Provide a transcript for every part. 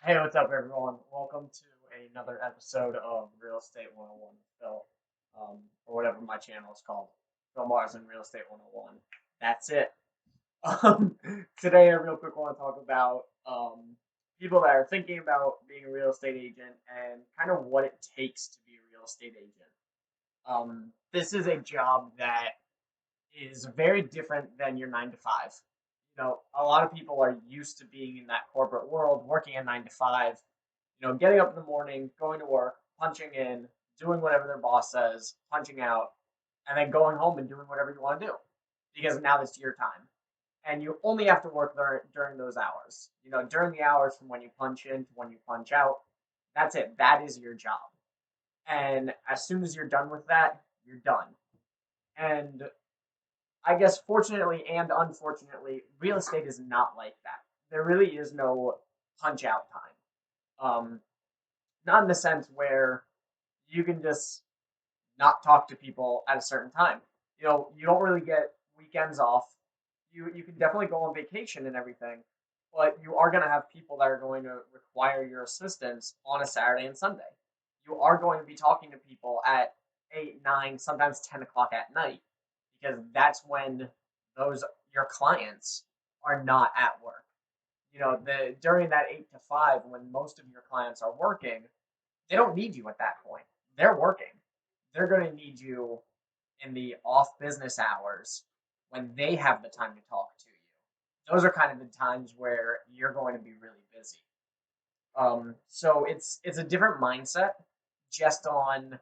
Hey, what's up, everyone? Welcome to another episode of Real Estate 101 with Phil, or whatever my channel is called, Phil Marzen Real Estate 101. That's it. Um, Today, I real quick want to talk about people that are thinking about being a real estate agent and kind of what it takes to be a real estate agent. This is a job that is very different than your 9 to 5. A lot of people are used to being in that corporate world, working a 9 to 5, getting up in the morning, going to work, punching in, doing whatever their boss says, punching out, and then going home and doing whatever you want to do because now it's your time. And you only have to work during those hours. During the hours from when you punch in to when you punch out, that's it. That is your job. And as soon as you're done with that, you're done. And I guess fortunately and unfortunately, real estate is not like that. There really is no punch out time. Not in the sense where you can just not talk to people at a certain time. You don't really get weekends off. You can definitely go on vacation and everything, but you are going to have people that are going to require your assistance on a Saturday and Sunday. You are going to be talking to people at 8, 9, sometimes 10 o'clock at night because that's when those your clients are not at work. The during that 8 to 5 when most of your clients are working, they don't need you at that point. They're working. They're going to need you in the off business hours when they have the time to talk to you. Those are kind of the times where you're going to be really busy. So it's a different mindset just on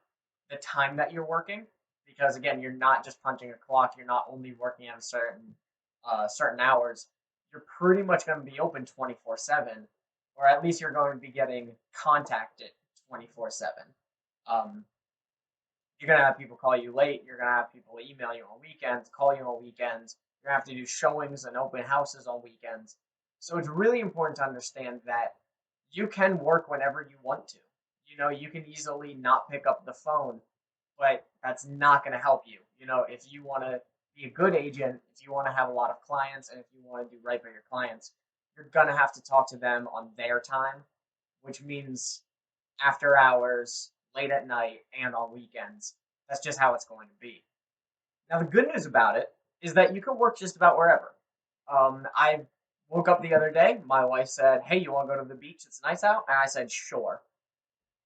the time that you're working because again, you're not just punching a clock. You're not only working at a certain hours. You're pretty much going to be open 24/7, or at least you're going to be getting contacted 24/7. Um, you're gonna have people call you late. You're gonna have people email you on weekends, call you on weekends. You're gonna have to do showings and open houses on weekends. So it's really important to understand that you can work whenever you want to. You can easily not pick up the phone, but that's not going to help you. If you want to be a good agent, if you want to have a lot of clients, and if you want to do right by your clients, you're going to have to talk to them on their time, which means after hours, late at night, and on weekends. That's just how it's going to be. Now, the good news about it is that you can work just about wherever. I woke up the other day. My wife said, "Hey, you want to go to the beach? It's nice out." And I said, "Sure."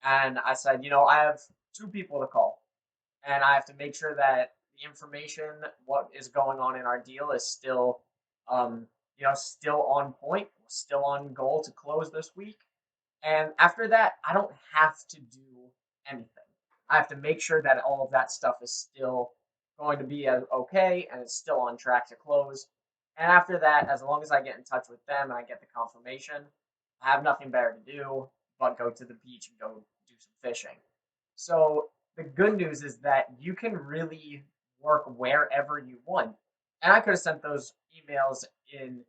And I said, I have two people to call, and I have to make sure that the information, what is going on in our deal, is still, still on point, still on goal to close this week. And after that, I don't have to do anything. I have to make sure that all of that stuff is still going to be okay and it's still on track to close. And after that, as long as I get in touch with them and I get the confirmation, I have nothing better to do but go to the beach and go do some fishing. So the good news is that you can really work wherever you want. And I could have sent those emails in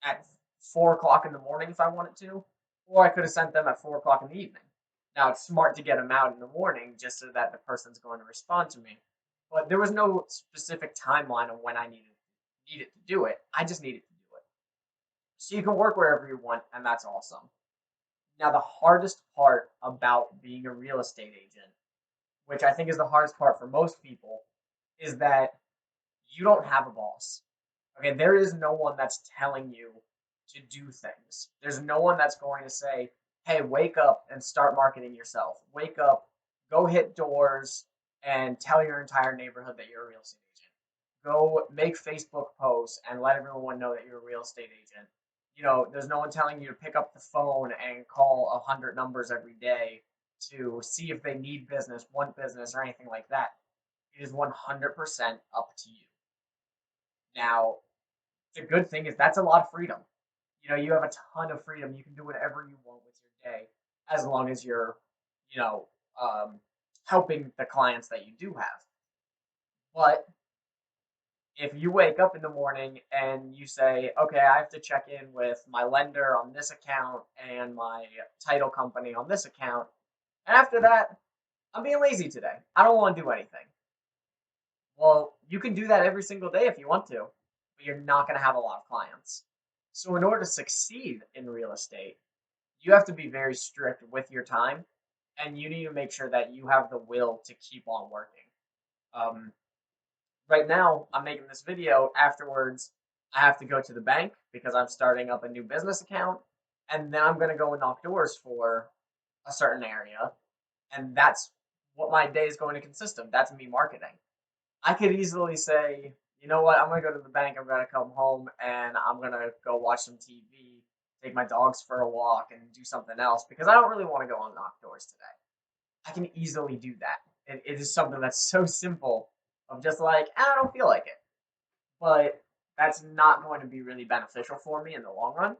at 4 o'clock in the morning if I wanted to, or I could have sent them at 4 o'clock in the evening. Now it's smart to get them out in the morning just so that the person's going to respond to me. But there was no specific timeline on when I needed to do it. I just needed to do it. So you can work wherever you want, and that's awesome. Now the hardest part about being a real estate agent, which I think is the hardest part for most people, is that you don't have a boss. Okay, there is no one that's telling you to do things. There's no one that's going to say, "Hey, wake up and start marketing yourself. Wake up, go hit doors and tell your entire neighborhood that you're a real estate agent. Go make Facebook posts and let everyone know that you're a real estate agent." There's no one telling you to pick up the phone and call 100 numbers every day to see if they need business, want business, or anything like that. It is 100% up to you. Now, the good thing is that's a lot of freedom. You have a ton of freedom. You can do whatever you want with your day as long as you're, you know, um, helping the clients that you do have. But if you wake up in the morning and you say, "Okay, I have to check in with my lender on this account and my title company on this account, and after that, I'm being lazy today. I don't want to do anything." Well, you can do that every single day if you want to, but you're not going to have a lot of clients. So, in order to succeed in real estate, you have to be very strict with your time, and you need to make sure that you have the will to keep on working. Um, right now, I'm making this video. Afterwards, I have to go to the bank because I'm starting up a new business account, and then I'm going to go and knock doors for a certain area, and that's what my day is going to consist of. That's me marketing. I could easily say, you know what, I'm gonna go to the bank, I'm gonna come home, and I'm gonna go watch some TV, take my dogs for a walk, and do something else because I don't really want to go on knock doors today. I can easily do that. It is something that's so simple of just like, I don't feel like it. But that's not going to be really beneficial for me in the long run.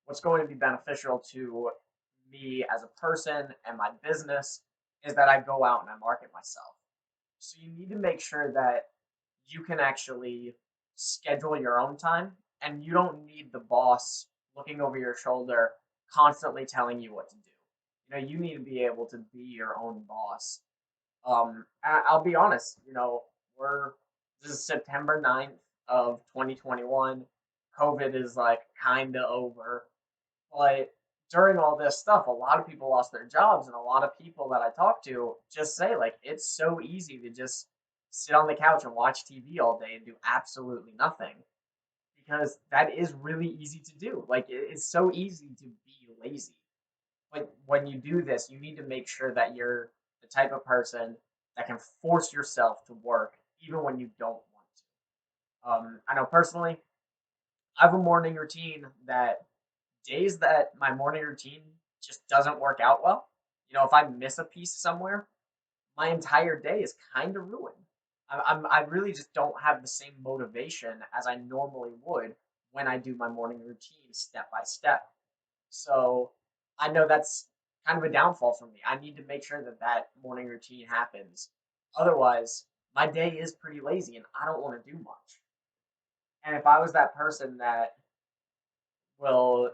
What's going to be beneficial to me as a person and my business is that I go out and I market myself. So you need to make sure that you can actually schedule your own time and you don't need the boss looking over your shoulder constantly telling you what to do. You need to be able to be your own boss. I'll be honest, we're this is September 9th of 2021. COVID is like kind of over. But during all this stuff, a lot of people lost their jobs, and a lot of people that I talk to just say, like, it's so easy to just sit on the couch and watch TV all day and do absolutely nothing because that is really easy to do. Like, it's so easy to be lazy. But when you do this, you need to make sure that you're the type of person that can force yourself to work even when you don't want to. I know personally, I have a morning routine that days that my morning routine just doesn't work out well, if I miss a piece somewhere, my entire day is kind of ruined. I really just don't have the same motivation as I normally would when I do my morning routine step by step. So I know that's kind of a downfall for me. I need to make sure that that morning routine happens. Otherwise, my day is pretty lazy and I don't want to do much. And if I was that person that will,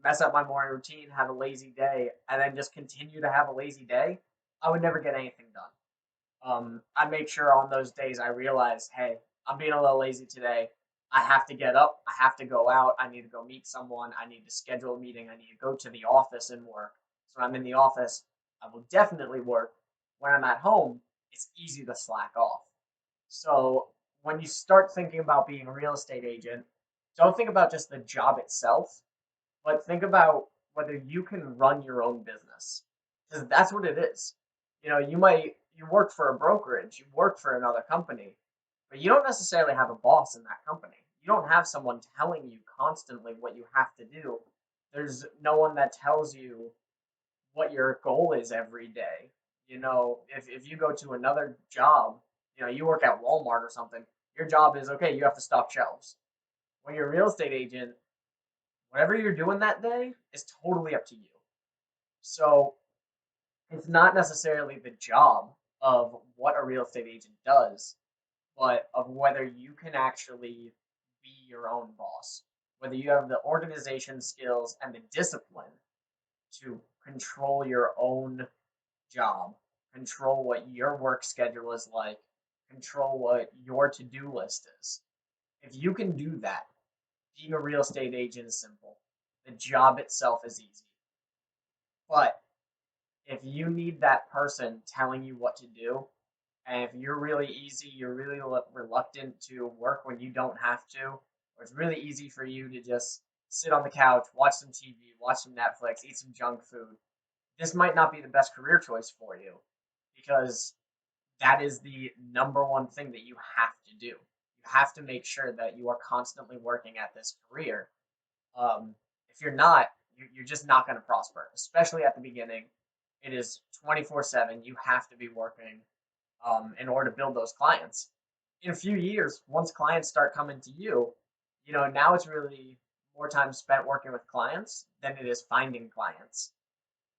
mess up my morning routine, have a lazy day, and then just continue to have a lazy day, I would never get anything done. I make sure on those days I realize, hey, I'm being a little lazy today. I have to get up. I have to go out. I need to go meet someone. I need to schedule a meeting. I need to go to the office and work. So when I'm in the office, I will definitely work. When I'm at home, it's easy to slack off. So when you start thinking about being a real estate agent, don't think about just the job itself, but think about whether you can run your own business. Because that's what it is. You work for a brokerage, you work for another company, but you don't necessarily have a boss in that company. You don't have someone telling you constantly what you have to do. There's no one that tells you what your goal is every day. If you go to another job, you work at Walmart or something, your job is okay, you have to stock shelves. When you're a real estate agent, whatever you're doing that day is totally up to you. So it's not necessarily the job of what a real estate agent does, but of whether you can actually be your own boss, whether you have the organization skills and the discipline to control your own job, control what your work schedule is like, control what your to do list is. If you can do that, being a real estate agent is simple. The job itself is easy. But if you need that person telling you what to do, and if you're really easy, you're really reluctant to work when you don't have to, or it's really easy for you to just sit on the couch, watch some TV, watch some Netflix, eat some junk food, this might not be the best career choice for you because that is the number one thing that you have to do. You have to make sure that you are constantly working at this career. If you're not, you're just not going to prosper, especially at the beginning. It is 24/7. You have to be working in order to build those clients. In a few years, once clients start coming to you, now it's really more time spent working with clients than it is finding clients.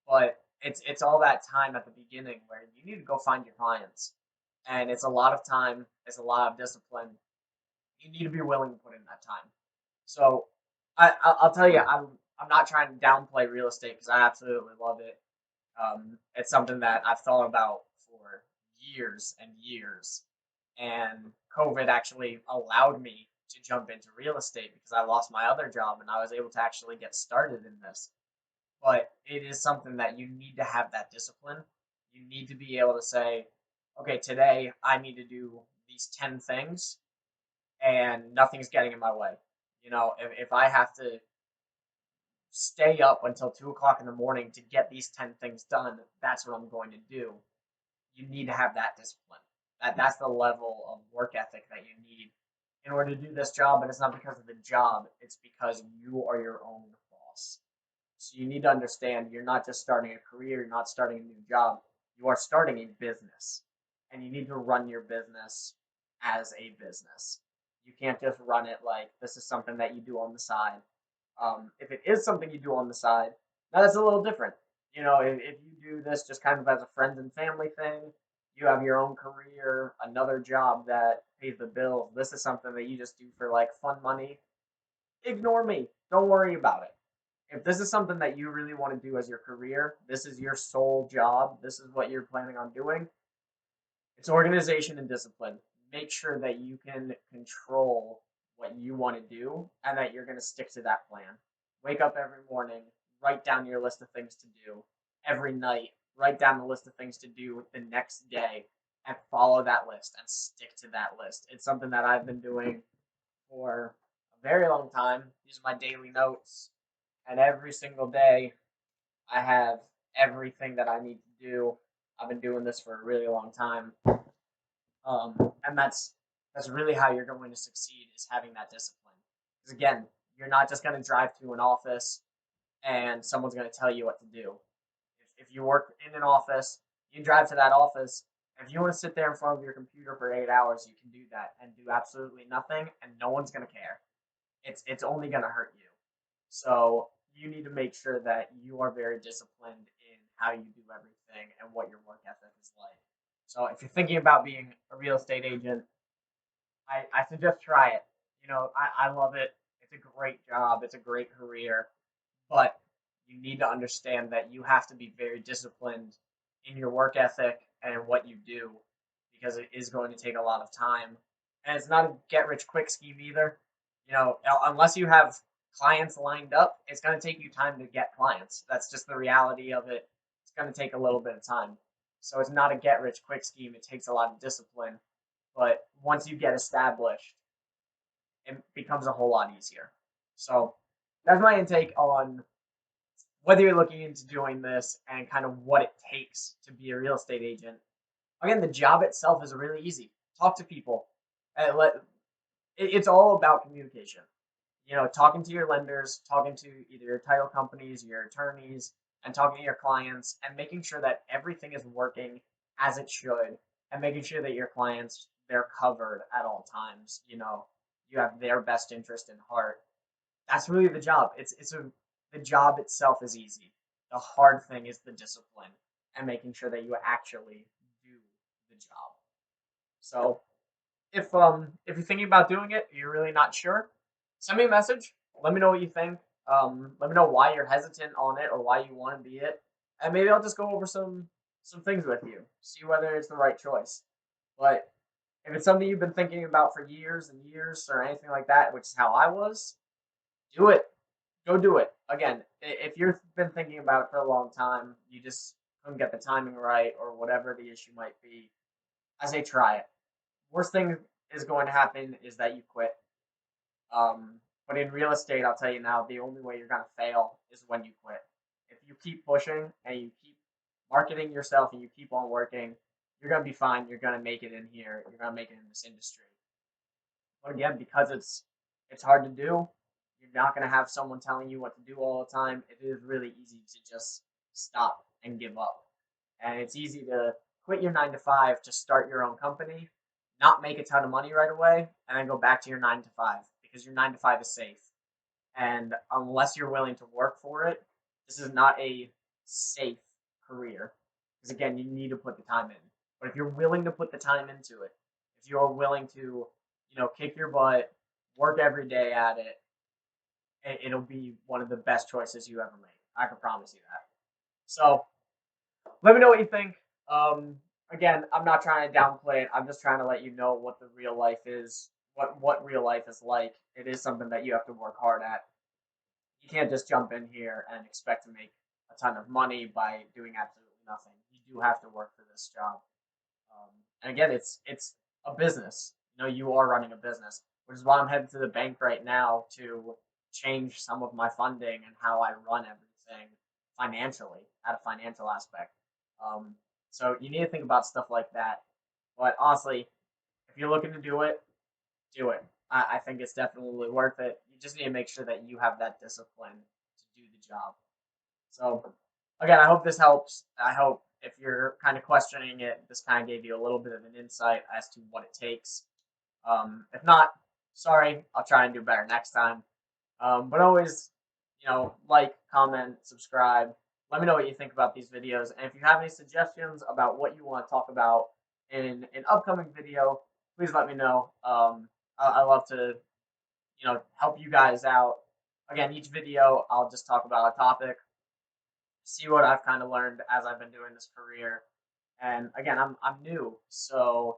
But it's all that time at the beginning where you need to go find your clients, and it's a lot of time, it's a lot of discipline. You need to be willing to put in that time. So I'll tell you, I'm not trying to downplay real estate because I absolutely love it. It's something that I've thought about for years and years, and COVID actually allowed me to jump into real estate because I lost my other job and I was able to actually get started in this. But it is something that you need to have that discipline. You need to be able to say, okay, today I need to do these 10 things and nothing's getting in my way. If I have to stay up until 2 o'clock in the morning to get these 10 things done, that's what I'm going to do. You need to have that discipline. That's the level of work ethic that you need in order to do this job. And it's not because of the job, it's because you are your own boss. So you need to understand you're not just starting a career, you're not starting a new job, you are starting a business. And you need to run your business as a business. You can't just run it like this is something that you do on the side. If it is something you do on the side, now that's a little different. If you do this just kind of as a friends and family thing, you have your own career, another job that pays the bills. This is something that you just do for like fun money. Ignore me. Don't worry about it. If this is something that you really want to do as your career, this is your sole job, this is what you're planning on doing, it's organization and discipline. Make sure that you can control what you want to do and that you're going to stick to that plan. Wake up every morning, write down your list of things to do. Every night, write down the list of things to do the next day and follow that list and stick to that list. It's something that I've been doing for a very long time. These are my daily notes. And every single day, I have everything that I need to do. I've been doing this for a really long time. And that's really how you're going to succeed is having that discipline. Because again, you're not just going to drive to an office and someone's going to tell you what to do. If you work in an office, you drive to that office. If you want to sit there in front of your computer for 8 hours, you can do that and do absolutely nothing, and no one's going to care. It's only going to hurt you. So you need to make sure that you are very disciplined in how you do everything and what your work ethic is like. So if you're thinking about being a real estate agent, I suggest try it. I love it. It's a great job. It's a great career, but you need to understand that you have to be very disciplined in your work ethic and what you do because it is going to take a lot of time. And it's not a get rich quick scheme either. Unless you have clients lined up, it's going to take you time to get clients. That's just the reality of it. It's going to take a little bit of time. So it's not a get rich quick scheme. It takes a lot of discipline. But once you get established, it becomes a whole lot easier. So that's my intake on whether you're looking into doing this and kind of what it takes to be a real estate agent. Again, the job itself is really easy. Talk to people. It's all about communication. Talking to your lenders, talking to either your title companies, your attorneys, and talking to your clients, and making sure that everything is working as it should, and making sure that your clients they're covered at all times. You have their best interest in heart. That's really the job. The job itself is easy. The hard thing is the discipline and making sure that you actually do the job. So if you're thinking about doing it, you're really not sure, send me a message. Let me know what you think. Let me know why you're hesitant on it or why you want to be it, and maybe I'll just go over some things with you, see whether it's the right choice. But if it's something you've been thinking about for years and years or anything like that, which is how I was, do it. Go do it. Again, if you've been thinking about it for a long time, you just couldn't get the timing right or whatever the issue might be, I say try it. Worst thing is going to happen is that you quit. But in real estate, I'll tell you now, the only way you're going to fail is when you quit. If you keep pushing and you keep marketing yourself and you keep on working, you're going to be fine. You're going to make it in here. You're going to make it in this industry. But again, because it's hard to do, you're not going to have someone telling you what to do all the time. It is really easy to just stop and give up. And it's easy to quit your 9 to 5 to start your own company, not make a ton of money right away, and then go back to your 9 to 5 because your 9 to 5 is safe. And unless you're willing to work for it, this is not a safe career. Because again, you need to put the time in. But if you're willing to put the time into it, if you're willing to, kick your butt, work every day at it, it'll be one of the best choices you ever make. I can promise you that. So let me know what you think. Again, I'm not trying to downplay it. I'm just trying to let you know what the real life is, what real life is like. It is something that you have to work hard at. You can't just jump in here and expect to make a ton of money by doing absolutely nothing. You do have to work for this job. And again, it's a business. You know, you are running a business, which is why I'm headed to the bank right now to change some of my funding and how I run everything financially, at a financial aspect. Um, so you need to think about stuff like that. But honestly, if you're looking to do it. I think it's definitely worth it. You just need to make sure that you have that discipline to do the job. So, again, I hope this helps. I hope if you're kind of questioning it, this kind of gave you a little bit of an insight as to what it takes. If not, sorry, I'll try and do better next time. But always, like, comment, subscribe. Let me know what you think about these videos. And if you have any suggestions about what you want to talk about in an upcoming video, please let me know. I love to, help you guys out. Again, each video, I'll just talk about a topic, see what I've kind of learned as I've been doing this career. And again, I'm new, so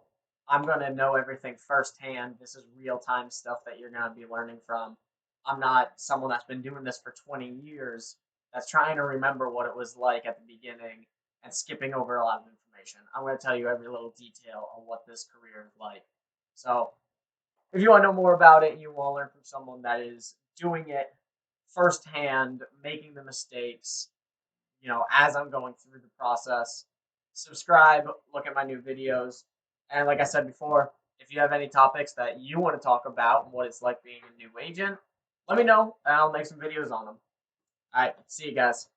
I'm gonna know everything firsthand. This is real time stuff that you're gonna be learning from. I'm not someone that's been doing this for 20 years that's trying to remember what it was like at the beginning and skipping over a lot of information. I'm gonna tell you every little detail of what this career is like. So if you want to know more about it and you want to learn from someone that is doing it firsthand, making the mistakes, as I'm going through the process. Subscribe, look at my new videos. And like I said before, if you have any topics that you want to talk about and what it's like being a new agent, let me know and I'll make some videos on them. All right, see you guys.